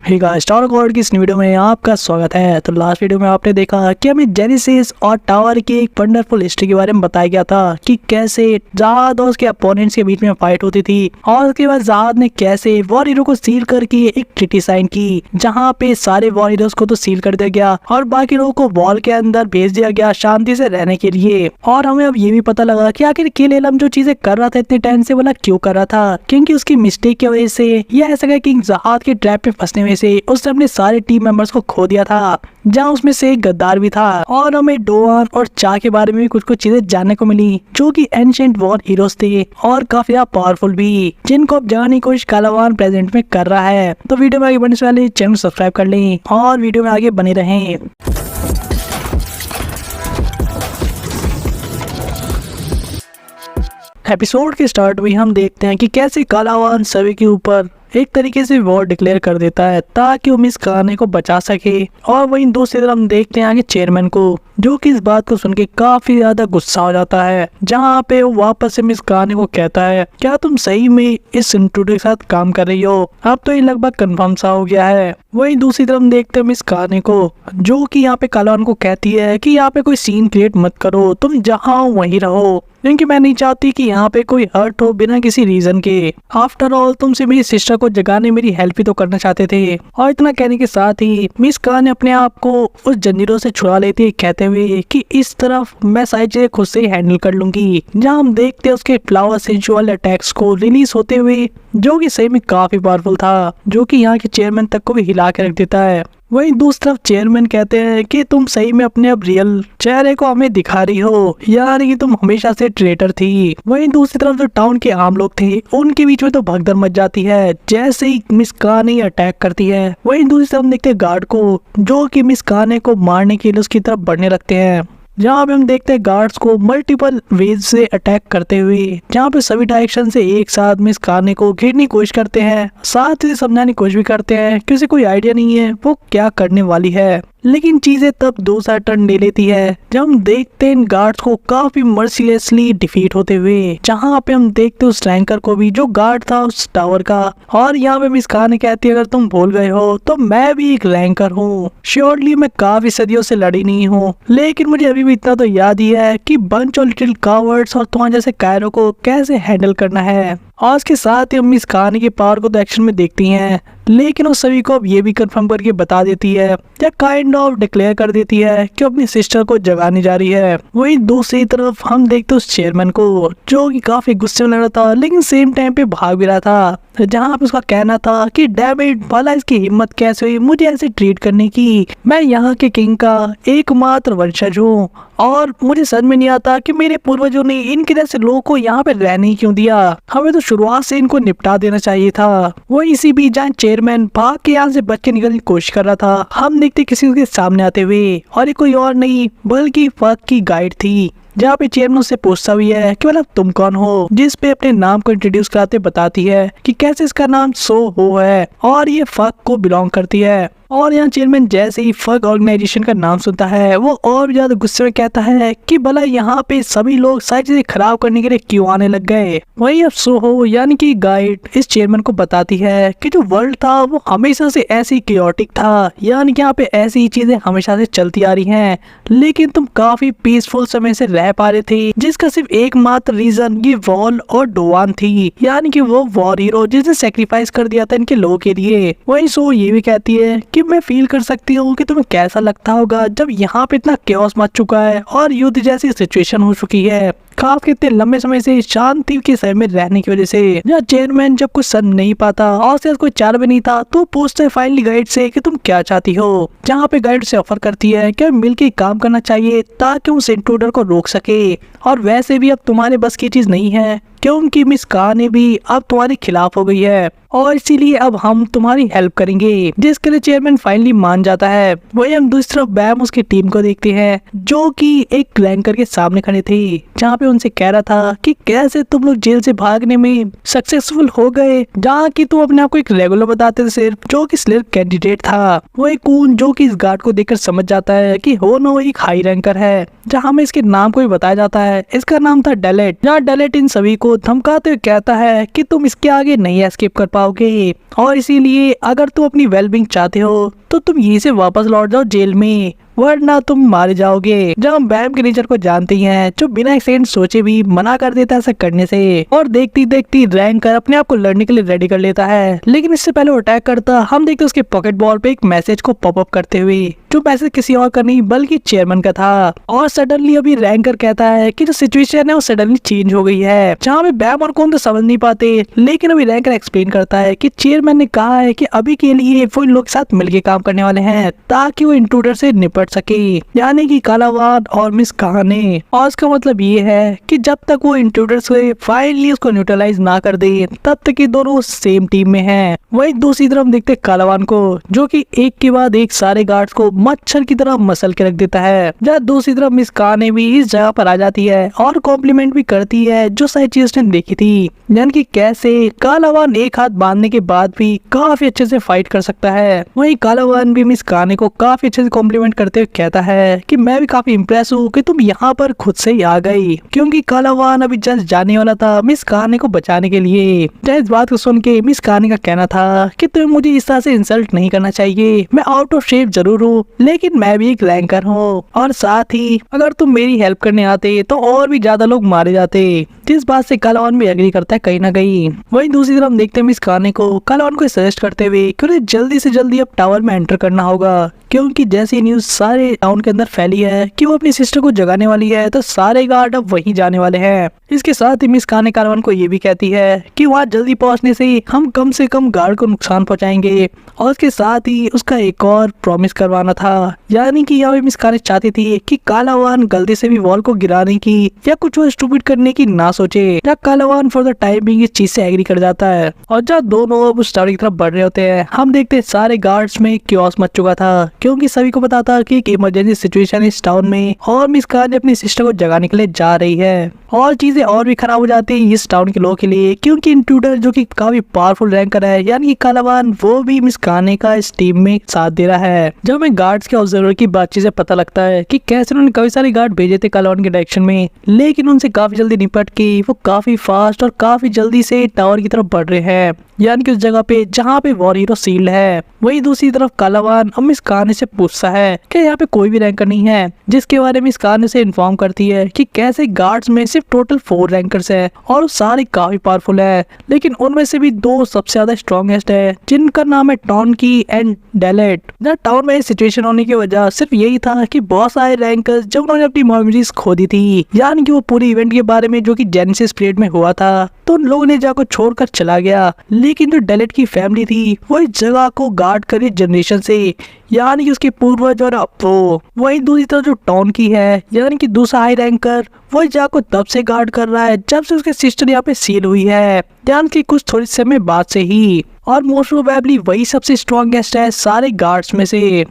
Hey guys, star God की इस video में आपका स्वागत है। तो लास्ट वीडियो में आपने देखा कि हमें जेनेसिस और टावर की एक वंडरफुल हिस्ट्री के बारे में बताया गया था कि कैसे ज़ाद और उसके अपोनेंट्स के बीच में फाइट होती थी और उसके बाद ज़ाद ने कैसे वॉर हीरो को सील करके एक ट्रीटी साइन की, जहाँ पे सारे वॉर हीरोज को तो सील कर दिया गया और बाकी लोगों को वॉल के अंदर भेज दिया गया शांति से रहने के लिए। और हमें अब ये भी पता लगा कि आखिर किल एलम जो चीजें कर रहा था इतने टाइम से, बोला क्यों कर रहा था, क्योंकि उसकी मिस्टेक की वजह से या ऐसा किंग ज़हाद के ट्रैप में फंसने से उसने अपने सारे टीम मेंबर्स को खो दिया था, जहां उसमें से एक गद्दार भी था। और हमें डोआन और चा के बारे में भी कुछ चीजें जानने को मिली जो कि एंशिएंट वॉर हीरोज थे और काफी पावरफुल भी, जिनको अब जानने की कोशिश कालावान प्रेजेंट में कर रहा है। तो वीडियो में आगे बढ़ने से पहले चैनल सब्सक्राइब कर लें और वीडियो में आगे बने रहें। एपिसोड के स्टार्ट में हम देखते हैं कि कैसे कालावान सभी के ऊपर एक तरीके से वॉर डिक्लेयर कर देता है ताकि वो मिस खाने को बचा सके। और वहीं दूसरी तरफ हम देखते हैं आगे चेयरमैन को, जो कि इस बात को सुन के काफी ज्यादा गुस्सा हो जाता है, जहाँ पे वो वापस से मिस खाने को कहता है क्या तुम सही में इस इंट्रूडर के साथ काम कर रही हो। अब तो ये लगभग कंफर्म सा हो गया है। वहीं दूसरी तरफ देखते हैं मिस खाने को, जो कि यहाँ पे कालावान को कहती है कि यहाँ पे कोई सीन क्रिएट मत करो, तुम जहाँ हो वहीं रहो, क्योंकि मैं नहीं चाहती कि यहाँ पे कोई हर्ट हो बिना किसी रीजन के। आफ्टर ऑल तुमसे मेरी सिस्टर को जगाने मेरी हेल्प ही तो करना चाहते थे। और इतना कहने के साथ ही मिस खान ने अपने आप को उस जंजीरों से छुड़ा लेती है, कहते हुए कि इस तरफ मैं सारी चीजें खुद से ही हैंडल कर लूंगी। जहाँ हम देखते हैं उसके फ्लावर सेंचुअल अटैक्स को रिलीज होते हुए, जो कि सही में काफी पावरफुल था, जो कि यहाँ के चेयरमैन तक को भी हिला के रख देता है। वहीं दूसरी तरफ चेयरमैन कहते हैं कि तुम सही में अपने अब रियल चेहरे को हमें दिखा रही हो, यानी कि तुम हमेशा से ट्रेटर थी। वहीं दूसरी तरफ जो टाउन के आम लोग थे उनके बीच में तो भगदड़ मच जाती है जैसे ही मिस खाने अटैक करती है। वहीं दूसरी तरफ देखते हैं गार्ड को, जो कि मिस खाने को मारने के लिए उसकी तरफ बढ़ने लगते हैं, जहाँ पे हम देखते हैं गार्ड्स को मल्टीपल वेज से अटैक करते हुए, जहाँ पे सभी डायरेक्शन से एक साथ मिस खाने को घेरने की कोशिश करते हैं, साथ ही समझाने की कोशिश भी करते हैं कि उसे कोई आइडिया नहीं है वो क्या करने वाली है। लेकिन चीजें तब दूसरा टर्न ले लेती है जब हम देखते हैं इन गार्ड्स को काफी मर्सीलेसली डिफीट होते हुए, जहाँ पे हम देखते उस रैंकर को भी जो गार्ड था उस टावर का। और यहाँ पे मिस खान कहती है अगर तुम भूल गए हो तो मैं भी एक रैंकर हूँ, श्योरली मैं काफी सदियों से लड़ी नहीं हूँ, लेकिन मुझे अभी भी इतना तो याद ही है कि बंच ऑफ लिटिल कावर्ड्स और तुम्हारे जैसे कायरों को कैसे हैंडल करना है। और उसके साथ ही हम मिस खान के पावर को तो एक्शन में देखती हैं, लेकिन उस सभी को अब ये भी कंफर्म करके बता देती है या काइंड ऑफ डिक्लेयर कर देती है कि अपनी सिस्टर को जगाने जा रही है। वहीं दूसरी तरफ हम देखते उस चेयरमैन को, जो कि काफी गुस्से में लग रहा था लेकिन सेम टाइम पे भाग भी रहा था, जहाँ पे उसका कहना था कि डैमिट भला इसकी हिम्मत कैसे हुई मुझे ऐसे ट्रीट करने की, मैं यहाँ के किंग का एकमात्र वंशज हूँ और मुझे समझ में नहीं आता कि मेरे पूर्वजों ने इनके जैसे लोगों को यहाँ पे रहने ही क्यों दिया, हमें तो शुरुआत से इनको निपटा देना चाहिए था। वो इसी बीच जहाँ चेयरमैन भाग के यहाँ से बच के निकलने की कोशिश कर रहा था, हम देखते किसी के सामने आते हुए, और ये कोई और नहीं बल्कि फक की गाइड थी, जहाँ पे चेयरमैन से पूछता भी है कि मतलब तुम कौन हो, जिस पे अपने नाम को इंट्रोड्यूस कराते बताती है कि कैसे इसका नाम सो हो है और ये फक को बिलोंग करती है। और यहाँ चेयरमैन जैसे ही फक ऑर्गेनाइजेशन का नाम सुनता है वो और भी ज्यादा गुस्से में कहता है कि भला यहाँ पे सभी लोग सारी चीजें खराब करने के लिए क्यों आने लग गए। वही अब सोहो यानी कि गाइड इस चेयरमैन को बताती है कि जो वर्ल्ड था वो हमेशा से ऐसी केओटिक था, यानी कि यहाँ पे ऐसी चीजें हमेशा से चलती आ रही हैं, लेकिन तुम काफी पीसफुल समय से रह पा रहे थे, जिसका सिर्फ एकमात्र रीजन ये वॉल और डोआन थी, यानी कि वो वॉर हीरो जिसने सेक्रीफाइस कर दिया था इनके लोगों के लिए। वही सो ये भी कहती है कि मैं फील कर सकती हूँ कि तुम्हें कैसा लगता होगा जब यहाँ पे इतना केओस मच चुका है और युद्ध जैसी सिचुएशन हो चुकी है, खास इतने लंबे समय से शांति के समय में रहने की वजह से। जहाँ चेयरमैन जब कुछ समझ नहीं पाता और उसके कोई चार भी नहीं था तो पूछता है फाइनली गाइड से कि तुम क्या चाहती हो, जहाँ पे गाइड से ऑफर करती है कि मिलकर काम करना चाहिए ताकि उस इंट्रूडर को रोक सके, और वैसे भी अब तुम्हारे बस की चीज नहीं है क्योंकि मिस खान भी अब तुम्हारे खिलाफ हो गई है और इसीलिए अब हम तुम्हारी हेल्प करेंगे, जिसके लिए चेयरमैन फाइनली मान जाता है। वही हम दूसरी तरफ बैम उसकी टीम को देखते हैं, जो कि एक रैंकर के सामने खड़े थे, जहाँ पे उनसे कह रहा था कि कैसे तुम लोग जेल से भागने में सक्सेसफुल हो गए, जहाँ की तुम अपने आप को एक रेगुलर बताते थे सिर्फ, जो कि स्लेयर कैंडिडेट था। वो एक कून जो कि इस गार्ड को देखकर समझ जाता है कि हो ना वो एक हाई रैंकर है, जहाँ में इसके नाम को भी बताया जाता है। इसका नाम था डेलेट। जहाँ डेलेट इन सभी को धमकाते हुए कहता है कि तुम इसके आगे नहीं एस्केप कर पाओगे, और इसीलिए अगर तुम अपनी वेलबींग चाहते हो तो तुम यहीं से वापस लौट जाओ जेल में, वरना तुम मारे जाओगे। जब हम बैम के नेचर को जानते हैं, जो बिना एक सेकंड सोचे भी मना कर देता है ऐसा करने से, और देखती देखती रैंकर अपने आप को लड़ने के लिए रेडी कर लेता है। लेकिन इससे पहले वो अटैक करता, हम देखते उसके पॉकेट बॉल पे एक मैसेज को पॉपअप करते हुए, जो मैसेज किसी और का नहीं बल्कि चेयरमैन का था। और सडनली अभी रैंकर कहता है कि जो सिचुएशन है वो सडनली चेंज हो गई है, जहाँ पे बैम और कौन तो समझ नहीं पाते। लेकिन अभी रैंकर एक्सप्लेन करता है कि चेयरमैन ने कहा है कि अभी के लिए वो इन लोग के साथ मिलकर काम करने वाले हैं, ताकि वो इंट्रूडर से निपट सके, यानी कि कालावान और मिस कहानी। और इसका मतलब ये है कि जब तक वो इंट्रूडर से फाइनली उसको न्यूट्रलाइज ना कर दे, तब तक ये दोनों सेम टीम में हैं। वही दूसरी तरफ देखते कालावान को, जो कि एक के बाद एक सारे गार्ड्स को मच्छर की तरह मसल के रख देता है। जहाँ दूसरी तरफ मिस कहानी भी इस जगह पर आ जाती है और कॉम्प्लीमेंट भी करती है जो सारी चीज उसने देखी थी, यानी कि कैसे कालावान एक हाथ बांधने के बाद भी काफी अच्छे से फाइट कर सकता है। वही कालावान भी मिस कहानी को काफी अच्छे से कॉम्प्लीमेंट करते हुए कहता है कि मैं भी काफी इम्प्रेस हूँ कि तुम यहाँ पर खुद से ही आ गई, क्योंकि कालावान अभी जस्ट जाने वाला था मिस कहानी को बचाने के लिए। इस बात को सुन के मिस कहानी का कहना था कि तुम्हें मुझे इस तरह से इंसल्ट नहीं करना चाहिए, मैं आउट ऑफ शेप जरूर हूँ, लेकिन मैं भी एक रैंकर हूँ, और साथ ही अगर तुम मेरी हेल्प करने आते तो और भी ज्यादा लोग मारे जाते। जिस बात से कालावान भी एग्री करता है कहीं ना कहीं। वहीं दूसरी तरफ देखते हैं मिस कहानी को कालावान को सजेस्ट करते हुए कि उन्हें जल्दी से जल्दी अब टावर में एंटर करना होगा, क्योंकि जैसी न्यूज सारे टाउन के अंदर फैली है कि वो अपनी सिस्टर को जगाने वाली है, तो सारे गार्ड अब वहीं जाने वाले हैं। इसके साथ ही मिस कहानी कालावान को ये भी कहती है कि वहाँ जल्दी पहुंचने से हम कम से कम गार्ड को नुकसान पहुंचाएंगे, और उसके साथ ही उसका एक और प्रॉमिस करवाना था, यानी कि यहाँ मिस कहानी चाहती थी कि कालावान गलती से भी वॉल को गिराने की या कुछ और स्टूपिड करने की ना सोचे। जब कालावान फॉर द टाइम बिंग इस चीज से एग्री कर जाता है, और जब दोनों अब उस टावर की तरफ बढ़ रहे होते हैं, हम देखते हैं सारे गार्ड्स में क्योस मच चुका था, क्योंकि सभी को पता था कि एक इमरजेंसी सिचुएशन इस टाउन में और मिस कहानी अपनी सिस्टर को जगाने के लिए जा रही है। और चीजें और भी खराब हो जाती है इस टाउन के लोगों के लिए, क्योंकि इंट्रूडर जो कि काफी पावरफुल रैंकर है, यानी कि कालावान, वो भी मिस कहानी का इस टीम में साथ दे रहा है। जब हमें गार्ड्स के ऑब्जर्वर की बातचीत से पता लगता है कि कैसे उन्होंने काफी सारे गार्ड भेजे थे कालावान के डायरेक्शन में, लेकिन उनसे काफी जल्दी निपट के वो काफी फास्ट और काफी जल्दी से टावर की तरफ बढ़ रहे हैं, यानी कि उस जगह पे जहाँ पे वॉर हीरो सील्ड है। वही दूसरी तरफ कालावान अब मिस कहानी से पूछता है कि यहाँ पे कोई भी रैंकर नहीं है, जिसके बारे में मिस कहानी से इन्फॉर्म करती है कि कैसे गार्ड्स में सिर्फ टोटल 4 रैंकर्स है और सारे काफी पावरफुल है, लेकिन उनमें से भी 2 सबसे ज्यादा स्ट्रॉन्गेस्ट है, जिनका नाम है टॉनकी एंड डेलेट। टाउन में सिचुएशन होने की वजह सिर्फ यही था कि बहुत सारे रैंकर्स जब उन्होंने अपनी मेमोरीज खो दी थी, यानी कि वो पूरी इवेंट के बारे में जो कि जेनेसिस पीरियड में हुआ था, तो उन लोगों ने जाकर छोड़कर चला गया। लेकिन जो डेलेट की फैमिली थी वो इस जगह को गार्ड करे जनरेशन से, यानी कि उसके पूर्वज और अब वही दूसरी तरफ जो टॉन की है, यानी कि दूसरा हाई रैंकर, वो इस जगह को तब से गार्ड कर रहा है जब से उसके सिस्टर यहाँ पे सील हुई है, यानी कि कुछ थोड़ी समय बाद से ही। और मोस्ट प्रोबेबली वही सबसे स्ट्रॉन्गेस्ट है सारे गार्ड्स में से।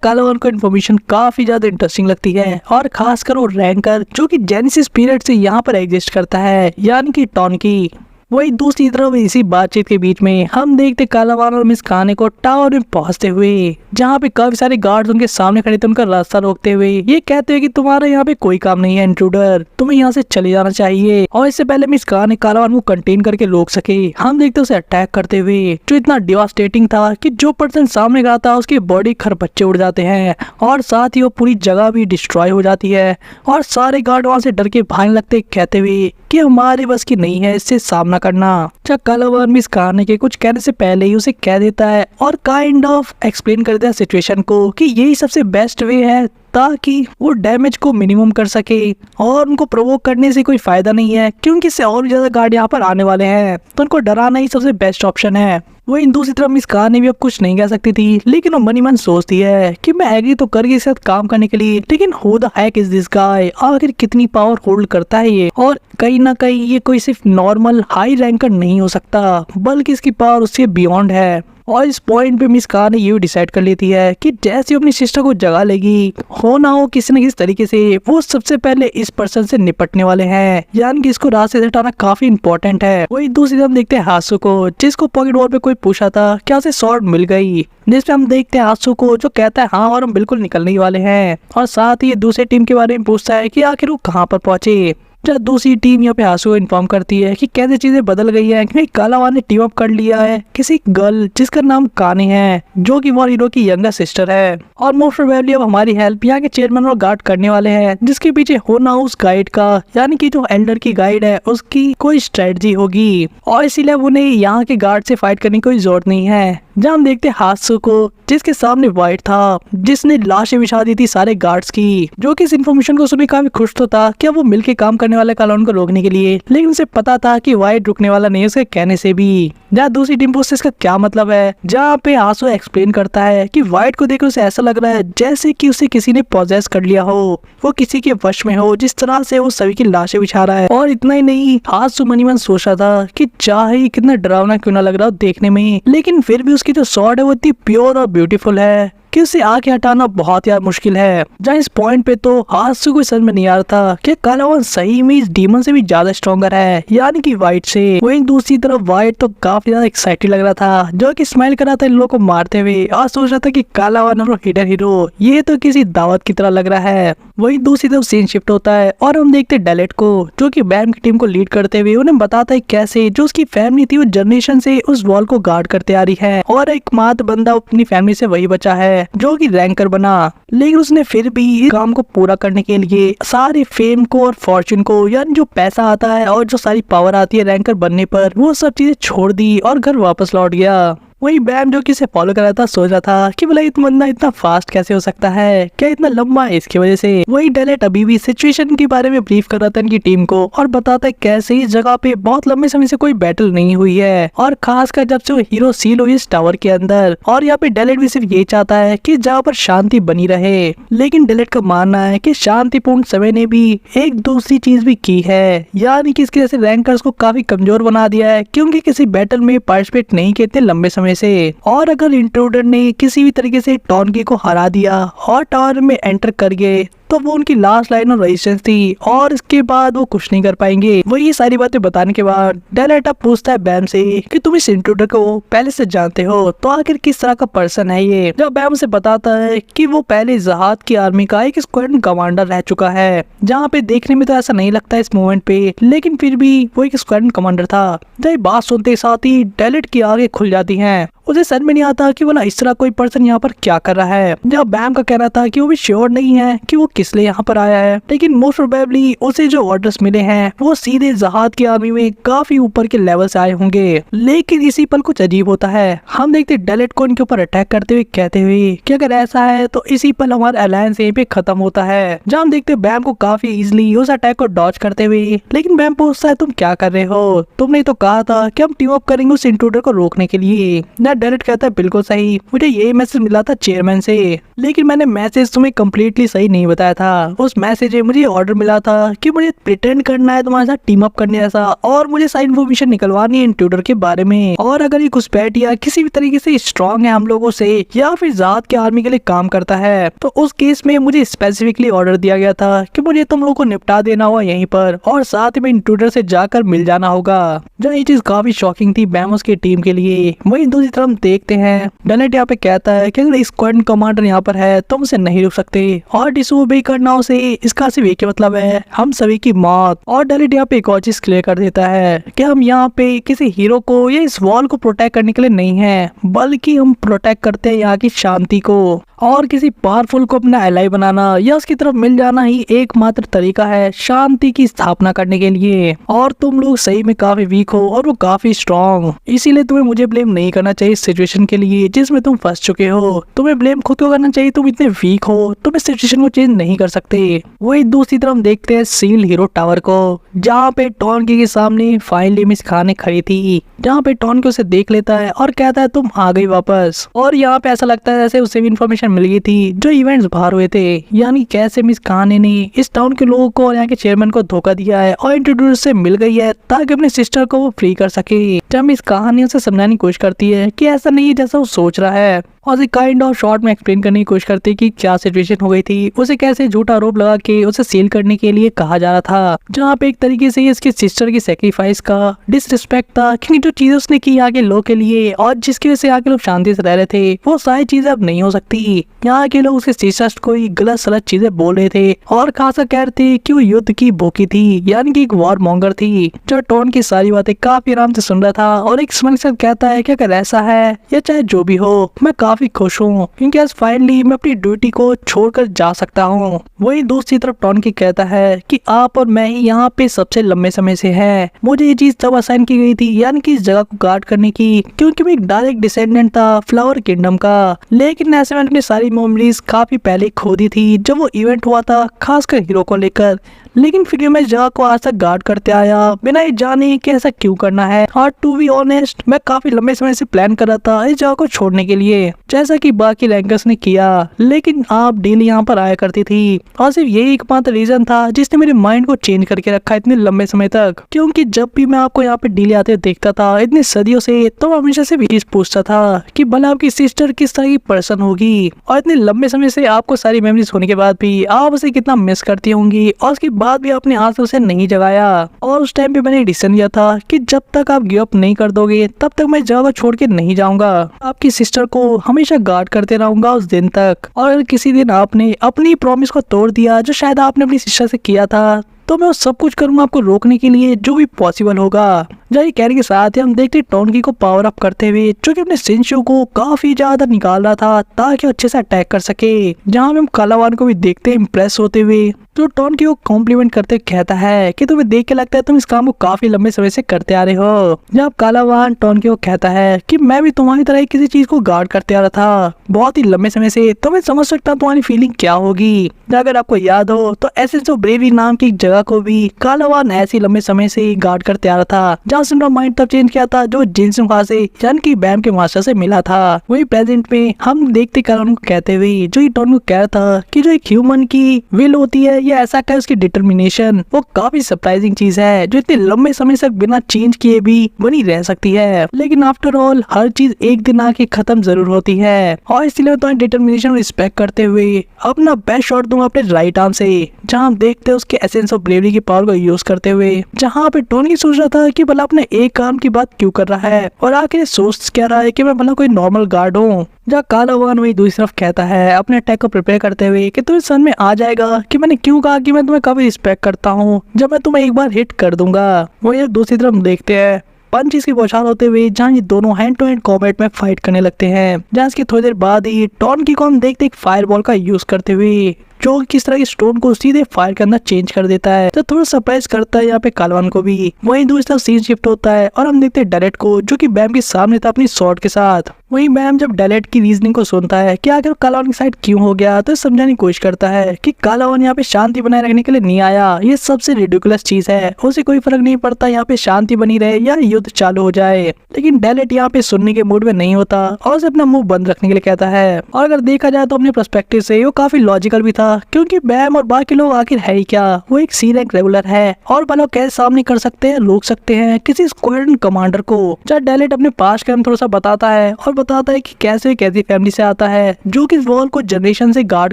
कालावान को इन्फॉर्मेशन काफी ज्यादा इंटरेस्टिंग लगती है, और खासकर वो रैंकर जो कि जेनेसिस पीरियड से यहाँ पर एग्जिस्ट करता है, यानी कि टॉनकी। वही दूसरी तरफ इसी बातचीत के बीच में हम देखते कालावान और मिस कहानी को टावर में पहुंचते हुए, जहाँ पे काफी सारे गार्ड्स उनके सामने खड़े थे, उनका रास्ता रोकते हुए ये कहते हैं कि तुम्हारा यहाँ पे कोई काम नहीं है इंट्रूडर, तुम्हें यहाँ से चले जाना चाहिए। और इससे पहले मिस कहानी कालावान को कंटेन करके रोक सके, हम देखते उसे अटैक करते हुए, जो इतना डिवास्टेटिंग था कि जो पर्सन सामने खड़ा था उसकी बॉडी खरबच्चे उड़ जाते हैं, और साथ ही वो पूरी जगह भी डिस्ट्रॉय हो जाती है, और सारे गार्ड वहाँ से डर के भागने लगते, कहते हुए कि हमारे बस की नहीं है इससे सामना करना। कालावान मिस कहानी के कुछ कहने से पहले ही उसे कह देता है और काइंड ऑफ एक्सप्लेन कर देता है सिचुएशन को कि यही सबसे बेस्ट वे है ताकि वो डैमेज को मिनिमम कर सके, और उनको प्रोवोक करने से कोई फायदा नहीं है, क्योंकि इससे और भी ज्यादा गार्ड यहाँ पर आने वाले हैं, तो उनको डराना ही सबसे बेस्ट ऑप्शन है। वही दूसरी तरफ मिस कहानी भी अब कुछ नहीं कह सकती थी, लेकिन वो मनी मन सोचती है कि मैं एग्री तो कर इसके साथ काम करने के लिए, लेकिन who the heck is this guy, आखिर कितनी पावर होल्ड करता है ये, और कहीं ना कहीं ये कोई सिर्फ नॉर्मल हाई रैंकर नहीं हो सकता, बल्कि इसकी पावर उससे बियॉन्ड है। और इस पॉइंट पे मिस कार ने ये डिसाइड कर लेती है कि जैसे अपनी सिस्टर को जगा लेगी, हो ना हो किसी न किसी तरीके से वो सबसे पहले इस पर्सन से निपटने वाले हैं, यानी कि इसको रास्ते से हटाना काफी इंपॉर्टेंट है। वही दूसरी तरफ देखते हैं हासु को, जिसको पॉकेट वॉर पे कोई पूछा था क्या उसे शॉर्ट मिल गई, जिसपे हम देखते हैं हासु को जो कहता है हाँ और हम बिल्कुल निकलने ही वाले हैं, और साथ ही दूसरी टीम के बारे में पूछता है कि आखिर वो कहाँ पर पहुंचे। जब दूसरी टीम यहाँ पे हासु को इन्फॉर्म करती है कि कैसे चीजें बदल गई है, कि कालावान ने टीम अप कर लिया है किसी गर्ल जिसका नाम कानी है, जो कि वॉर हीरो की यंगर सिस्टर है, और मोस्ट प्रोबेबली अब हमारी हेल्प यहाँ के चेयरमैन और गार्ड करने वाले हैं, जिसके पीछे होना उस गाइड का, यानी कि जो एल्डर की गाइड है उसकी कोई स्ट्रेटजी होगी, और इसीलिए उन्हें यहाँ के गार्ड से फाइट करने की कोई जरूरत नहीं है। जहाँ हम देखते हैं हासु को, जिसके सामने वाइट था, जिसने लाशें बिछा दी थी सारे गार्ड्स की, जो कि इस इन्फॉर्मेशन को सुन काफी खुश तो था कि वो मिलके काम करने वाले कालावान को रोकने के लिए, लेकिन उसे पता था कि वाइट रुकने वाला नहीं है उसके कहने से भी। जहाँ दूसरी टीम पूछते इसका क्या मतलब है, जहाँ पे हासु एक्सप्लेन करता है कि वाइट को देखकर उसे ऐसा लग रहा है जैसे कि उसे किसी ने पॉजेस कर लिया हो, वो किसी के वश में हो, जिस तरह से वो सभी की लाशें बिछा रहा है। और इतना ही नहीं, हासु मनी मन सोच रहा था कि चाहे कितना डरावना क्यों ना लग रहा हो देखने में, लेकिन फिर भी उसकी जो स्वॉर्ड है वो इतनी प्योर और ब्यूटीफुल है कि उसे आके हटाना बहुत यार मुश्किल है। जहाँ इस पॉइंट पे तो हासु को समझ में नहीं आ रहा था कि कालावान सही में इस डीमन से भी ज्यादा स्ट्रॉन्गर है, यानी कि वाइट से। वहीं दूसरी तरफ वाइट तो काफी ज्यादा एक्साइटेड लग रहा था, जो कि स्माइल कर रहा था इन लोगों को मारते हुए, और सोच रहा था कि कालावान और हिडन हीरो ये तो किसी दावत की तरह लग रहा है। वहीं दूसरी तरफ सीन शिफ्ट होता है और हम देखते डेलेट को, जो कि बैम की टीम को लीड करते हुए उन्हें बताता है कैसे जो उसकी फैमिली थी वो जनरेशन से उस वॉल को गार्ड करते आ रही है, और एकमात्र बंदा अपनी फैमिली से वही बचा है जो कि रैंकर बना, लेकिन उसने फिर भी इस काम को पूरा करने के लिए सारे फेम को और फॉर्चून को, यानी जो पैसा आता है और जो सारी पावर आती है रैंकर बनने पर, वो सब चीजें छोड़ दी और घर वापस लौट गया। वही बैम जो कि इसे फॉलो कर रहा था सोच रहा था कि भला इतना बंदा इतना फास्ट कैसे हो सकता है, क्या इतना लंबा है इसकी वजह से। वही डेलेट अभी भी सिचुएशन के बारे में ब्रीफ कर रहा था इनकी टीम को, और बताता है कैसे इस जगह पे बहुत लंबे समय से कोई बैटल नहीं हुई है, और खासकर जब से वो हीरो सील हुई इस टावर के अंदर। और यहाँ पे डेलेट भी सिर्फ ये चाहता है कि जहाँ पर शांति बनी रहे, लेकिन डेलेट का मानना है कि शांतिपूर्ण समय ने भी एक दूसरी चीज भी की है, यानी कि इसके जैसे रैंकर्स को काफी कमजोर बना दिया है, क्योंकि किसी बैटल में पार्टिसिपेट नहीं किए इतने लंबे समय से। और अगर इंट्रूडर ने किसी भी तरीके से टॉनकी को हरा दिया और टावर में एंटर कर गए, तो वो उनकी लास्ट लाइन ऑफ रेजिस्टेंस थी, और इसके बाद वो कुछ नहीं कर पाएंगे। वही सारी बातें बताने के बाद डेलेट अब पूछता है बैम से कि तुम इस इंट्रूडर को पहले से जानते हो, तो आखिर किस तरह का पर्सन है ये। जब बैम से बताता है कि वो पहले जहाद की आर्मी का एक स्क्वाड्रन कमांडर रह चुका है, जहाँ पे देखने में तो ऐसा नहीं लगता इस मोमेंट पे, लेकिन फिर भी वो एक स्क्वाड्रन कमांडर था। जब बात सुनते साथ ही डेलेट की आंखें खुल जाती हैं, उसे समझ में नहीं आता कि बोला इस तरह कोई पर्सन यहाँ पर क्या कर रहा है। जब बैम का कहना था कि वो भी श्योर नहीं है कि वो किस लिए यहाँ पर आया है, लेकिन मोस्ट प्रोबेबली उसे जो ऑर्डर्स मिले हैं वो सीधे जहाद की आर्मी में काफी ऊपर के लेवल से आए होंगे। लेकिन इसी पल कुछ अजीब होता है, हम देखते डेलेट को इनके ऊपर अटैक करते हुए कहते हुए कि अगर ऐसा है तो इसी पल हमारा अलायंस यहीं पे खत्म होता है। जहाँ हम देखते बैम को काफी इजिली उस अटैक को डॉज करते हुए, लेकिन बैम पूछता है तुम क्या कर रहे हो, तुमने तो कहा था कि हम टीम अप करेंगे उस इंट्रूडर को रोकने के लिए। डेलेट कहता है बिल्कुल सही, मुझे यही मैसेज मिला था चेयरमैन से, लेकिन मैंने मैसेज तुम्हें कम्प्लीटली सही नहीं बताया था। उस मैसेज में मुझे ऑर्डर मिला था कि मुझे प्रिटेंड करना है तुम्हारे साथ टीम अप करने जैसा, और मुझे सारी इन्फॉर्मेशन निकलवानी है इंट्रूडर के बारे में, और अगर ये घुसपैठ या किसी भी तरीके से स्ट्रॉन्ग है हम लोगों से, या फिर जात की आर्मी के लिए काम करता है, तो उस केस में मुझे स्पेसिफिकली ऑर्डर दिया गया था कि मुझे तुम लोगों को निपटा देना होगा यहीं पर, और साथ में इंट्रूडर से जाकर मिल जाना होगा। जहाँ ये चीज काफी शॉकिंग थी बैमोस की टीम के लिए। वहीं दूसरी तरफ देखते हैं डेलेट यहाँ पे कहता है कि अगर स्क्वाड्रन कमांडर यहाँ पर है तो उसे नहीं रुक सकते, और डिसओबे करना उसे इसका सिर्फ एक मतलब है हम सभी की मौत। और डेलेट यहाँ पे एक और चीज क्लियर कर देता है कि हम यहाँ पे किसी हीरो को या इस वॉल को प्रोटेक्ट करने के लिए नहीं है, बल्कि हम प्रोटेक्ट करते हैं यहाँ की शांति को, और किसी पावरफुल को अपना एलाई बनाना या उसकी तरफ मिल जाना ही एकमात्र तरीका है शांति की स्थापना करने के लिए। और तुम लोग सही में काफी वीक हो और वो काफी स्ट्रॉन्ग, इसीलिए तुम्हें मुझे ब्लेम नहीं करना चाहिए इस सिचुएशन के लिए जिसमें तुम फंस चुके हो। तुम्हें ब्लेम खुद को करना चाहिए, तुम इतने वीक हो, तुम इस सिचुएशन को चेंज नहीं कर सकते। वही दूसरी तरफ देखते हैं सील हीरो टावर को, जहाँ पे टॉनकी के सामने फाइनली मिस खाने खड़ी थी, जहाँ पे टॉनकी उसे देख लेता है और कहता है तुम आ गई वापस। और यहाँ पे ऐसा लगता है जैसे उसे भी इन्फॉर्मेशन इन्फॉर्मेशन मिल गई थी जो इवेंट्स बाहर हुए थे, यानी कैसे मिस कहानी ने इस टाउन के लोगों को और यहाँ के चेयरमैन को धोखा दिया है और इंट्रोड्यूस से मिल गई है ताकि अपने सिस्टर को वो फ्री कर सके। जब मिस कहानी उसे समझाने की कोशिश करती है कि ऐसा नहीं है जैसा वो सोच रहा है और उसे काइंड ऑफ शॉर्ट में एक्सप्लेन करने की कोशिश करती है कि क्या सिचुएशन हो गई थी, उसे कैसे झूठा आरोप लगा के उसे सील करने के लिए कहा जा रहा था, जहाँ पे एक तरीके से इसकी सिस्टर की सेक्रीफाइस का डिसरिस्पेक्ट था, क्योंकि जो चीजें उसने की आगे लोग के लिए और जिसकी वजह से आगे लोग शांति से रह रहे थे वो सारी चीजें अब नहीं हो सकती। यहाँ के लोग उसके सिस्टर को ही गलत सलत चीजें बोल रहे थे और खासा कह रहे थे कि वो युद्ध की भूखी थी, यानी कि एक वॉर मॉन्गर थी। जो टॉन की सारी बातें काफी आराम से सुन रहा था और एक स्माइल के साथ कहता है कि अगर ऐसा है या चाहे जो भी हो मैं काफी खुश हूँ, क्योंकि आज फाइनली मैं अपनी ड्यूटी को छोड़कर जा सकता हूँ। वही दूसरी तरफ टॉन की कहता है कि आप और मैं ही यहाँ पे सबसे लंबे समय से हैं। मुझे ये चीज तब असाइन की गई थी, यानी कि इस जगह को गार्ड करने की, क्योंकि मैं एक डायरेक्ट डिसेंडेंट था फ्लावर किंगडम का। लेकिन ऐसे मैंने अपनी सारी मेमोरीज काफी पहले खो दी थी जब वो इवेंट हुआ था, खासकर हीरो को लेकर। लेकिन फिर मैं इस जगह को आज तक गार्ड करते आया बिना ये जाने कि ऐसा क्यों करना है। और टू बी ऑनेस्ट मैं काफी लंबे समय से प्लान कर रहा था इस जगह को छोड़ने के लिए, जैसा कि बाकी रैंकर्स ने किया। लेकिन आप डेली यहाँ पर आया करती थी और सिर्फ यही एकमात्र रीजन था जिसने मेरे माइंड को चेंज करके रखा इतने लंबे समय तक, क्योंकि जब भी मैं आपको यहाँ पे डेली आते देखता था इतनी सदियों से, तो हमेशा से चीज पूछता था कि भला आपकी सिस्टर किस तरह की पर्सन होगी, और इतने लंबे समय से आपको सारी मेमोरीज होने के बाद भी आप उसे कितना मिस करती होंगी, और उसके बाद भी आपने आज उसे नहीं जगाया। और उस टाइम पे मैंने डिसीजन लिया था कि जब तक आप गिव अप नहीं कर दोगे तब तक मैं जगह छोड़ के नहीं जाऊंगा। आपकी सिस्टर को हमेशा गार्ड करते रहूंगा उस दिन तक, और अगर किसी दिन आपने अपनी प्रॉमिस को तोड़ दिया जो शायद आपने अपनी सिस्टर से किया था, तो मैं वो सब कुछ करूंगा आपको रोकने के लिए जो भी पॉसिबल होगा। जय कहने के साथ ही हम देखते टोनकी को पावर अप करते हुए, जो कि अपने सिंशु को काफी ज्यादा निकाल रहा था ताकि अच्छे से अटैक कर सके। जहां हम कालावान को भी देखते इम्प्रेस होते हुए, जो टोनकी को कॉम्प्लीमेंट करते कहता है कि तुम्हें देख के लगता है तुम इस काम को काफी लंबे समय से करते आ रहे हो। जब कालावान टोनकी को कहता है कि मैं भी तुम्हारी तरह किसी चीज को गार्ड करते आ रहा था बहुत ही लंबे समय से, तो मैं समझ सकता हूँ तुम्हारी फीलिंग क्या होगी। अगर आपको याद हो तो एसेंस ऑफ ब्रेवरी नाम की एक जगह को भी कालावान ऐसी लंबे समय से गार्ड करते आ रहा था, जहाँ से उनका माइंड तब चेंज किया था जो जिनसुन खा से यानी कि बैम के मास्टर से मिला था। वही प्रेजेंट में हम देखते कालावान को कहते हुए, जो ये टोन को कह रहा था कि जो एक ह्यूमन की विल होती है या ऐसा कहे उसकी डिटर्मिनेशन, वो काफी सरप्राइजिंग चीज है जो इतने लंबे समय तक बिना चेंज किए भी बनी रह सकती है। लेकिन आफ्टर ऑल हर चीज एक दिन आके खत्म जरूर होती है, और इसलिए मैं तुम्हारी डिटर्मिनेशन रिस्पेक्ट करते हुए अपना बेस्ट शॉट दूंगा अपने राइट आर्म से। जहाँ हम देखते हैं उसके एसेंस ऑफ ब्रेवरी की पावर को यूज करते हुए, जहाँ पे टोनी सोच रहा था कि भला अपने एक काम की बात क्यों कर रहा है और आखिर सोच क्या रहा है कि मैं भला कोई नॉर्मल गार्ड हूँ। जहाँ कालावान वही दूसरी तरफ कहता है अपने अटैक को प्रिपेयर करते हुए कि तुम्हें समझ में आ जाएगा कि मैंने क्यों कहा कि मैं तुम्हें काफी रिस्पेक्ट करता हूँ जब मैं तुम्हें एक बार हिट कर दूंगा। वही दूसरी तरफ देखते हैं पंच की बौछार होते हुए, जहाँ ये दोनों हैंड टू हैंड कॉम्बैट में फाइट करने लगते हैं। जहाँ इसकी थोड़ी देर बाद ही टोनकी को हम देखते एक फायर बॉल का यूज करते हुए, जो किस तरह की स्टोन को सीधे फायर के अंदर चेंज कर देता है, तो थोड़ा सरप्राइज करता है यहाँ पे कालवान को भी। वहीं दूसरी तरफ सीन शिफ्ट होता है और हम देखते हैं डैलेट को, जो कि बैम के सामने था अपनी स्वॉर्ड के साथ। वहीं बैम जब डैलेट की रीजनिंग को सुनता है कि आखिर कालावान की साइड क्यों हो गया, तो समझाने की कोशिश करता है कि कालावान यहाँ पे शांति बनाए रखने के लिए नहीं आया, ये सबसे रिडिकुलस चीज है, उसे कोई फर्क नहीं पड़ता यहाँ पे शांति बनी रहे या युद्ध चालू हो जाए। लेकिन डैलेट यहाँ पे सुनने के मूड में नहीं होता और उसे अपना मुंह बंद रखने के लिए कहता है। और अगर देखा जाए तो अपने पर्सपेक्टिव से वो काफी लॉजिकल भी था, क्योंकि बैम और बाकी लोग आखिर है ही क्या, वो एक सी रैंक रेगुलर है और भला कैसे सामने कर सकते हैं, रोक सकते हैं किसी स्क्वाड्रन कमांडर को। जब डैलेट अपने पास्ट का थोड़ा सा बताता है और बताता है कि कैसे एक ऐसी फैमिली से आता है जो कि इस वॉल को जनरेशन से गार्ड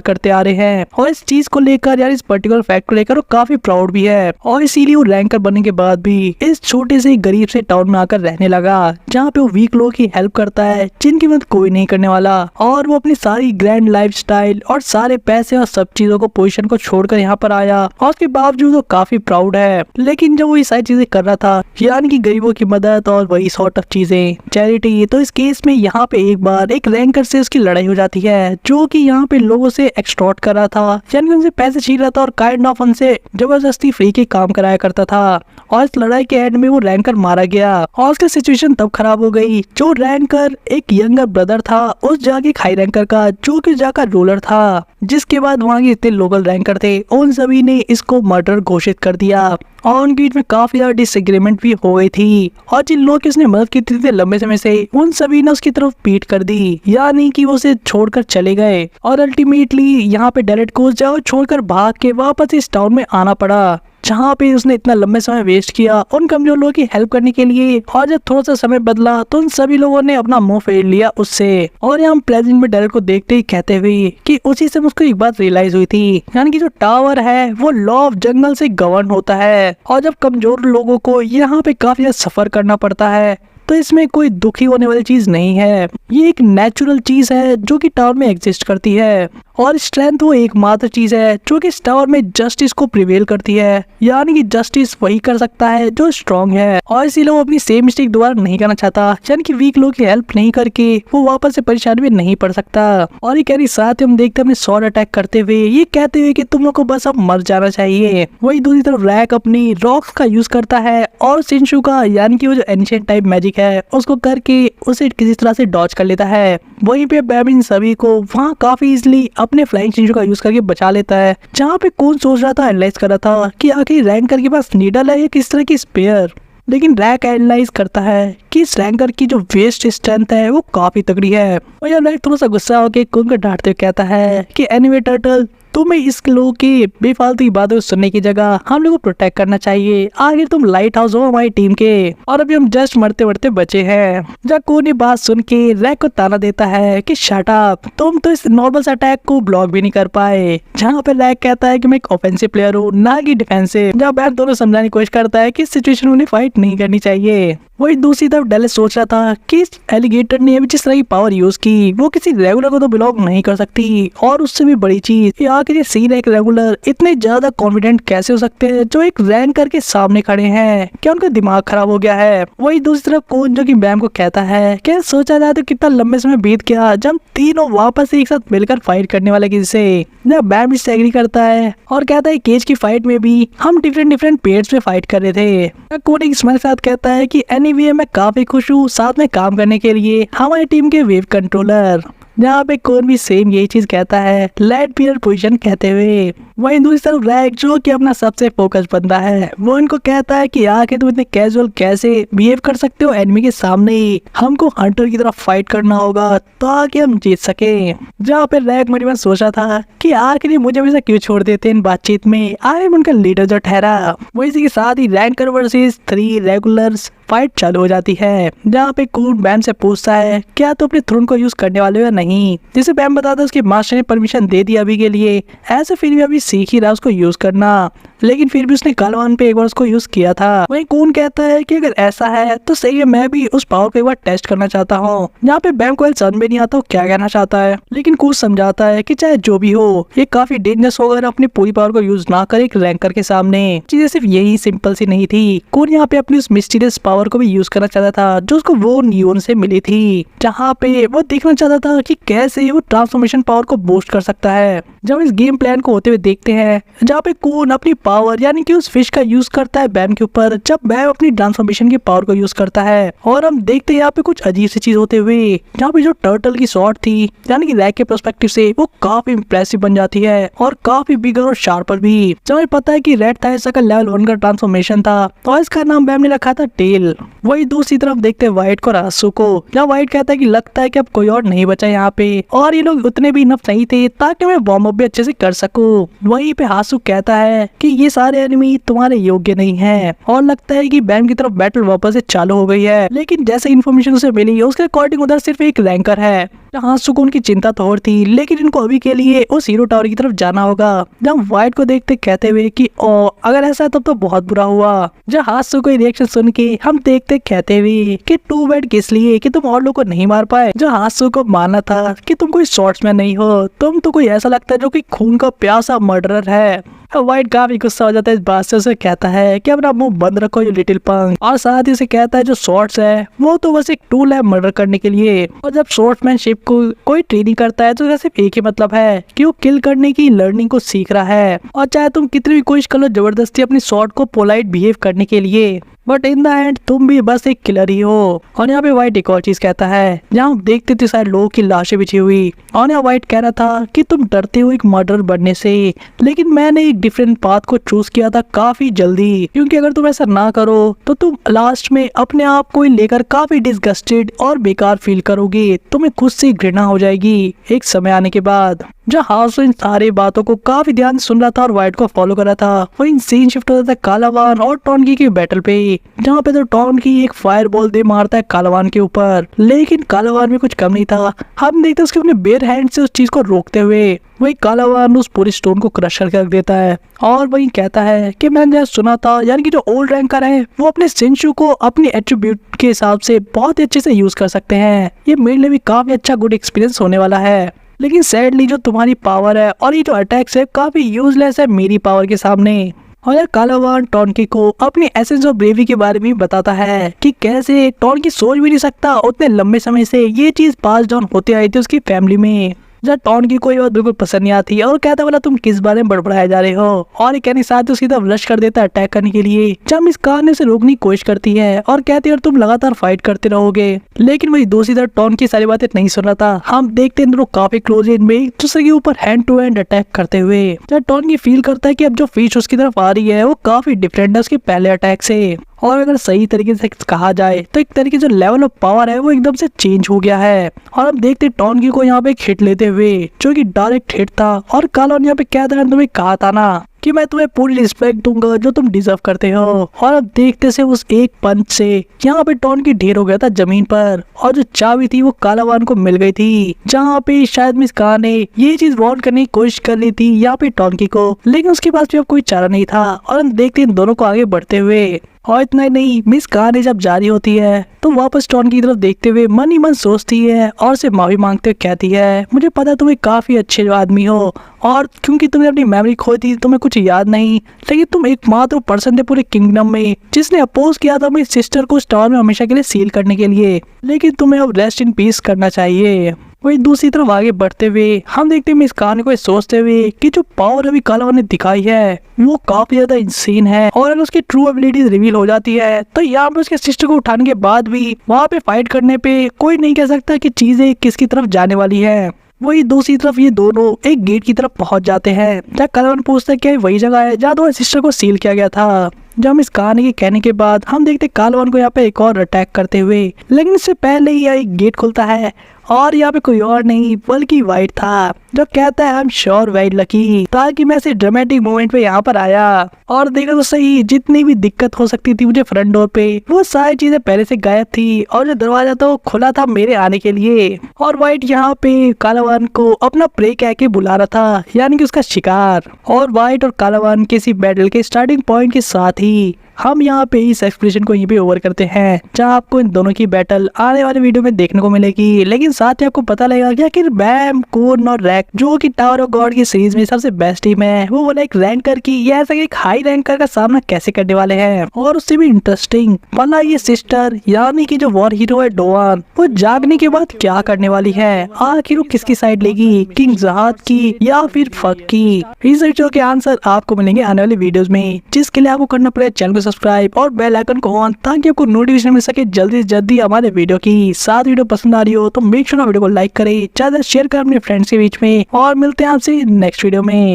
करते आ रहे हैं, और इस चीज को लेकर यार इस पर्टिकुलर फैक्ट को लेकर वो काफी प्राउड भी है, और इसीलिए वो रैंकर बनने के बाद भी इस छोटे से गरीब से टाउन में आकर रहने लगा, जहाँ पे वो वीक लोगों की हेल्प करता है जिनकी मदद कोई नहीं करने वाला। और वो अपनी सारी ग्रैंड लाइफस्टाइल और सारे पैसे और सब चीजों को पोजीशन को छोड़कर यहाँ पर आया, और उसके बावजूद वो काफी प्राउड है। लेकिन जब वो ये सारी चीजें कर रहा था, यानी कि गरीबों की मदद और वही सॉर्ट ऑफ चीजें चैरिटी, तो इस केस में यहाँ पे एक बार एक रैंकर से उसकी लड़ाई हो जाती है, जो कि यहाँ पे लोगों से एक्सटॉर्ट कर रहा था, यानी उनसे पैसे छीन रहा था और काइंड ऑफ उनसे जबरदस्ती फ्री के काम कराया करता था। और इस लड़ाई के एंड में वो रैंकर मारा गया, और उसकी सिचुएशन तब खराब हो गई। जो रैंकर एक यंगर ब्रदर था उस जाके हाई रैंकर का, जो कि जाकर रूलर था, जिसके बाद वहाँ के इतने लोकल रैंकर थे उन सभी ने इसको मर्डर घोषित कर दिया। और उनके बीच में काफी ज्यादा डिसएग्रीमेंट भी हो गई थी और जिन लोगों की उसने मदद की थी लंबे समय से उन सभी ने उसकी तरफ पीट कर दी, यानी कि वो उसे छोड़कर चले गए और अल्टीमेटली यहाँ पे डेरेट को जाओ छोड़कर भाग के वापस इस टाउन में आना पड़ा जहाँ पे उसने इतना लंबे समय वेस्ट किया उन कमजोर लोगों की हेल्प करने के लिए। और जब थोड़ा सा समय बदला तो उन सभी लोगों ने अपना मुंह फेर लिया उससे। और यहाँ प्लेजेंट में डेरेट को देखते ही कहते हुए कि उसी से मुझको एक बात रियलाइज हुई थी, यानी कि जो टावर है वो लॉ ऑफ जंगल से गवर्न होता है और जब कमजोर लोगों को यहाँ पे काफी ज्यादा सफर करना पड़ता है तो इसमें कोई दुखी होने वाली चीज नहीं है। ये एक नेचुरल चीज है जो कि टावर में एग्जिस्ट करती है और स्ट्रेंथ वो एकमात्र चीज है जो कि इस टावर में जस्टिस को प्रिवेल करती है, यानी कि जस्टिस वही कर सकता है जो स्ट्रांग है। और इसीलिए वो अपनी सेम मिस्टेक दोबारा नहीं करना चाहता, यानी कि वीक लोगों की हेल्प नहीं करके वो वापस से परेशानी में नहीं पड़ सकता। और ये कह रही साथ ही हम देखते हैं सॉर्ड अटैक करते हुए ये कहते हुए कि तुम लोग को बस अब मर जाना चाहिए। वही दूसरी तरफ रैक अपनी रॉक्स का यूज करता है और शिनशु का यानी कि वो जो एंशिएंट टाइप मैजिक है उसको करके उसे किसी तरह से डॉज कर लेता है। वहीं पे बैम इन सभी को वहाँ काफी इजीली अपने फ्लाइंग शिनशु का यूज करके बचा लेता है। जहाँ पे कौन सोच रहा था, एनालाइज कर रहा था कि आखिर रैंकर के पास नीडल है या किस तरह की स्पेयर, लेकिन रैक एनालाइज करता है कि इस रैंकर की जो वेस्ट स्ट्रेंथ है वो काफी तगड़ी है। और यार रैक थोड़ा सा गुस्सा होकर कौन को डांटते हुए कहता है कि एनीवे टर्टल तुम्हें इस लोगों की बेफालतू की बातों सुनने की जगह हम लोग को प्रोटेक्ट करना चाहिए। आखिर तुम लाइट हाउस हो हमारी टीम के और अभी हम जस्ट मरते मरते बचे हैं। जब कोई बात सुन के रैक को ताना देता है कि शट अप, तुम तो इस नॉर्मल अटैक को ब्लॉक भी नहीं कर पाए। जहाँ पे रैक कहता है कि मैं एक ऑफेंसिव प्लेयर हूँ ना कि डिफेंसिव। जब बैट दोनों समझाने की कोशिश करता है कि इस सिचुएशन में उन्हें फाइट नहीं करनी चाहिए। वही दूसरी तरफ डेलिस सोच रहा था कि इस एलिगेटर ने अभी जिस तरह की पावर यूज की वो किसी रेगुलर को तो बिलोंग नहीं कर सकती। और उससे भी बड़ी चीज आखिर ये सीन एक रेगुलर इतने ज्यादा कॉन्फिडेंट कैसे हो सकते हैं जो एक रैंकर के सामने खड़े हैं, क्या उनका दिमाग खराब हो गया है। वही दूसरी तरफ कौन जो कि बैम को कहता है कि सोचा जाए तो कितना लंबे समय बीत गया जब तीनों वापस एक साथ मिलकर फाइट करने वाले किसी से। जब बैम इससे एग्री करता है और कहता है केज की फाइट में भी हम डिफरेंट पेड्स पे फाइट कर रहे थे। कोड एक स्माइल के साथ कहता है कि एनीवे मैं काफी खुश हूँ साथ में काम करने के लिए हमारी टीम के वेव कंट्रोलर। जहाँ पे कौन भी सेम यही चीज कहता है लेट पियर पोजीशन कहते हुए। वहीं दूसरी तरफ रैक जो कि अपना सबसे फोकस बंदा है वो इनको कहता है कि आखिर तुम इतने कैजुअल कैसे बिहेव कर सकते हो एनिमी के सामने, हमको हंटर की तरफ फाइट करना होगा ताकि हम जीत सके। जहाँ पे रैक मेरे पास सोचा था कि आखिर मुझे हमेशा क्यों छोड़ देते इन बातचीत में, आई उनका लीडर जो ठहरा। वही के साथ ही रैंकर वर्सेस 3 रेगुलर्स फाइट चालू हो जाती है। जहाँ पे कून बैम से पूछता है क्या तो अपने थ्रोन को यूज करने वाले हो या नहीं, जिसे बैम बताता है उसके मास्टर ने परमिशन दे दिया अभी के लिए, ऐसे फिर भी अभी सीख ही रहा उसको यूज करना, लेकिन फिर भी उसने कालवान पे एक बार उसको यूज किया था। वहीं कून कहता है कि अगर ऐसा है तो सही है मैं भी उस पावर को एक बार टेस्ट करना चाहता हूँ। जहाँ पे बैम को समझ में नहीं आता क्या कहना चाहता है, लेकिन कून समझाता है कि चाहे जो भी हो ये काफी डेंजरस होगा अगर अपनी पूरी पावर को यूज ना करे एक रैंकर के सामने। चीजें सिर्फ यही सिंपल सी नहीं थी, कून यहाँ पे अपनी उस मिस्टीरियस पावर को भी यूज करना चाहता था जो उसको वो नियोन से मिली थी, जहाँ पे वो देखना चाहता था कि कैसे वो ट्रांसफॉर्मेशन पावर को बूस्ट कर सकता है। जब इस गेम प्लान को होते हुए देखते हैं जहाँ पे कून अपनी पावर यानी कि उस फिश का यूज करता है बैम के ऊपर, जब बैम अपनी ट्रांसफॉर्मेशन की पावर को यूज करता है और हम देखते हैं यहाँ पे कुछ अजीब सी चीज होते हुए, जहाँ पे जो टर्टल की शॉट थी यानी कि रैक के पर्सपेक्टिव से वो काफी इंप्रेसिव बन जाती है और काफी बिगर और शार्पर भी। जब हमें पता है कि रेड थाइसा का लेवल 1 का ट्रांसफॉर्मेशन था और इसका नाम बैम ने रखा था टेल। वही दूसरी तरफ देखते हैं व्हाइट को और हासु को, जहाँ व्हाइट कहता है कि लगता है कि अब कोई और नहीं बचा यहाँ पे और ये लोग उतने भी इनफ नहीं थे ताकि मैं वार्म अप भी अच्छे से कर सकूं। वहीं पे हासु कहता है कि ये सारे एनिमी तुम्हारे योग्य नहीं है और लगता है कि बैम की तरफ बैटल वापस से चालू हो गई है, लेकिन जैसे इन्फॉर्मेशन उसे मिली उसके अकॉर्डिंग उधर सिर्फ एक रैंकर है। हाँ सुकून की चिंता तो और थी, लेकिन इनको अभी के लिए उस हीरो टावर की तरफ जाना होगा। जब व्हाइट को देखते कहते हुए कि ओ अगर ऐसा है तब तो बहुत बुरा हुआ। जब हासु को रिएक्शन सुन के हम देखते कहते हुए कि टू बैड किस लिए कि तुम और लोगों को नहीं मार पाए। जो हासु को मानना था कि तुम कोई शॉर्ट्समैन नहीं हो, तुम तो कोई ऐसा लगता है जो कि खून का प्यासा मर्डरर है। व्हाइट काफी गुस्सा हो जाता है इस बात से, उसे कहता है कि अपना मुंह बंद रखो यू लिटिल पंक, और साथ ही उसे कहता है जो शॉर्ट्स है वो तो बस एक टूल है मर्डर करने के लिए। और जब शॉर्ट्समैनशिप को कोई ट्रेनिंग करता है तो उसका सिर्फ एक ही मतलब है कि वो किल करने की लर्निंग को सीख रहा है। और चाहे तुम कितनी भी कोशिश कर लो जबरदस्ती अपनी शॉर्ट को पोलाइट बिहेव करने के लिए, बट इन द एंड तुम भी बस एक किलर ही हो। और यहाँ पे व्हाइट एक और चीज कहता है, जहाँ हम देखते थे सारे लोगों की लाशें बिछी हुई, और यहाँ व्हाइट कह रहा था कि तुम डरते हो एक मर्डर बनने से, लेकिन मैंने एक डिफरेंट पाथ को चूज किया था काफी जल्दी, क्योंकि अगर तुम ऐसा ना करो तो तुम लास्ट में अपने आप को लेकर काफी डिसगस्टेड और बेकार फील करोगे, तुम्हें खुद से घृणा हो जाएगी एक समय आने के बाद। जहाँ हाउस इन सारी बातों को काफी ध्यान से सुन रहा था और व्हाइट को फॉलो कर रहा था, वही सीन शिफ्ट होता था कालावान और टॉनकी की बैटल पे, जहाँ पे तो टॉनकी एक फायर बॉल दे मारता है कालावान के ऊपर, लेकिन कालावान में कुछ कम नहीं था। हम देखते उसके अपने बेयर हैंड से उस चीज को रोकते हुए वही कालावान उस पूरी स्टोन को क्रश करके रख देता है, और वही कहता है कि मैंने जैसे सुना था, यानी कि जो ओल्ड रैंकर है वो अपने सेंशु को अपनी एट्रीब्यूट के हिसाब से बहुत अच्छे से यूज कर सकते हैं। ये मेरे लिए भी काफी अच्छा गुड एक्सपीरियंस होने वाला है, लेकिन सैडली जो तुम्हारी पावर है और ये जो अटैक्स है काफी यूजलेस है मेरी पावर के सामने। और यार कालावान टॉनकी को अपनी एसेंस ऑफ ब्रेवी के बारे में बताता है कि कैसे टॉनकी सोच भी नहीं सकता उतने लंबे समय से ये चीज पास डाउन होती आई थी उसकी फैमिली में। जब टॉनकी को ये बात बिल्कुल पसंद नहीं आती और कहता बोला तुम किस बारे में बड़बड़ाए जा रहे हो, और ये कहने के साथ उसकी तरफ रश कर देता है अटैक करने के लिए। जब मिस कार ने उसे रोकने की कोशिश करती है और कहती है तुम लगातार फाइट करते रहोगे, लेकिन वही दूसरी तरफ टॉनकी सारी बातें नहीं सुन रहा था। हम देखते हैं दोनों काफी क्लोज रेंज में एक दूसरे के ऊपर हैंड टू हैंड अटैक करते हुए। जब टॉनकी फील करता है कि अब जो फिश उसकी तरफ आ रही है वो काफी डिफरेंट है उसके पहले अटैक से, और अगर सही तरीके से कहा जाए तो एक तरीके से लेवल ऑफ पावर है वो एकदम से चेंज हो गया है। और हम देखते टॉनकी को यहाँ पे एक हिट लेते हुए जो कि डायरेक्ट हिट था, और कालावान यहाँ पे कहता है तुम्हें कहा था ना कि मैं तुम्हें पूरी रिस्पेक्ट दूंगा जो तुम डिजर्व करते हो। और अब देखते से उस एक पंच से यहाँ पे टॉनकी ढेर हो गया था जमीन पर, और जो चाबी थी वो कालावान को मिल गई थी, जहाँ पे शायद मिस कार ने ये चीज वॉर्न करने की कोशिश कर ली थी यहाँ पे टॉनकी को, लेकिन उसके पास भी अब कोई चारा नहीं था। और हम देखते इन दोनों को आगे बढ़ते हुए, और इतना ही नहीं मिस कार ने जब जारी होती है तो वापस टॉन की तरफ देखते हुए मन ही मन सोचती है और उसे माफी मांगते हुए कहती है मुझे पता है तुम्हें काफी अच्छे आदमी हो, और क्योंकि तुमने अपनी मेमोरी खो दी तुम्हें कुछ याद नहीं, लेकिन तुम एकमात्र पर्सन थे पूरे किंगडम में जिसने अपोज किया था मेरी सिस्टर को इस टावर में हमेशा के लिए सील करने के लिए, लेकिन तुम्हें अब रेस्ट इन पीस करना चाहिए। वही दूसरी तरफ आगे बढ़ते हुए हम देखते हैं इस कहानी को सोचते हुए कि जो पावर अभी कालावान ने दिखाई है वो काफी ज्यादा इंसेन है, और अगर उसकी ट्रू एबिलिटीज रिवील हो जाती है तो यहाँ पे उसके सिस्टर को उठाने के बाद भी वहाँ पे फाइट करने पे कोई नहीं कह सकता कि चीजें किसकी तरफ जाने वाली है। वही दूसरी तरफ ये दोनों एक गेट की तरफ पहुंच जाते हैं, जहाँ कालावान पूछता है क्या वही जगह है जहाँ तुम्हारे सिस्टर को सील किया गया था। जब हम इस कहानी के कहने के बाद हम देखते कालावान को यहाँ पे एक और अटैक करते हुए, लेकिन इससे पहले ही एक गेट खुलता है और यहाँ पे कोई और नहीं बल्कि व्हाइट था, जो कहता है I am sure very lucky ताकि मैं ऐसे ड्रामेटिक मोमेंट पे यहाँ पर आया। और देखा तो सही जितनी भी दिक्कत हो सकती थी मुझे फ्रंट डोर पे वो सारी चीजें पहले से गायब थी, और जो दरवाजा था वो खुला था मेरे आने के लिए। और व्हाइट यहाँ पे कालावान को अपना प्रे कह के बुला रहा था, यानी कि उसका शिकार। और व्हाइट और कालावान के इसी बैटल के स्टार्टिंग पॉइंट के साथ ही हम यहाँ पे इस एक्सप्रेशन को यहीं पे ओवर करते हैं, जहाँ आपको इन दोनों की बैटल आने वाले वीडियो में देखने को मिलेगी। लेकिन साथ ही आपको पता लगेगा कि आखिर बैम, कूर्न और रैक जो कि टावर ऑफ गॉड की सीरीज में सबसे बेस्ट टीम है, वो वाला एक रैंकर की या ऐसा एक हाई रैंकर का सामना कैसे करने वाले हैं। और उससे भी इंटरेस्टिंग भला ये सिस्टर यानी कि जो वॉर हीरो है डोआन, वो जागने के बाद क्या करने वाली है, आखिर वो किसकी साइड लेगी, किंग जहाद की या फिर फक की। इस वीडियो के आंसर आपको मिलेंगे आने वाले वीडियोस में, जिसके लिए आपको करना पड़ेगा चैनल को सब्सक्राइब और बेल आइकन को ऑन, ताकि आपको नोटिफिकेशन मिल सके जल्दी से जल्दी हमारे वीडियो की। साथ वीडियो पसंद आ रही हो तो मेक श्योर वीडियो को लाइक करें, ज्यादा शेयर करें अपने फ्रेंड्स के बीच में, और मिलते हैं आपसे नेक्स्ट वीडियो में।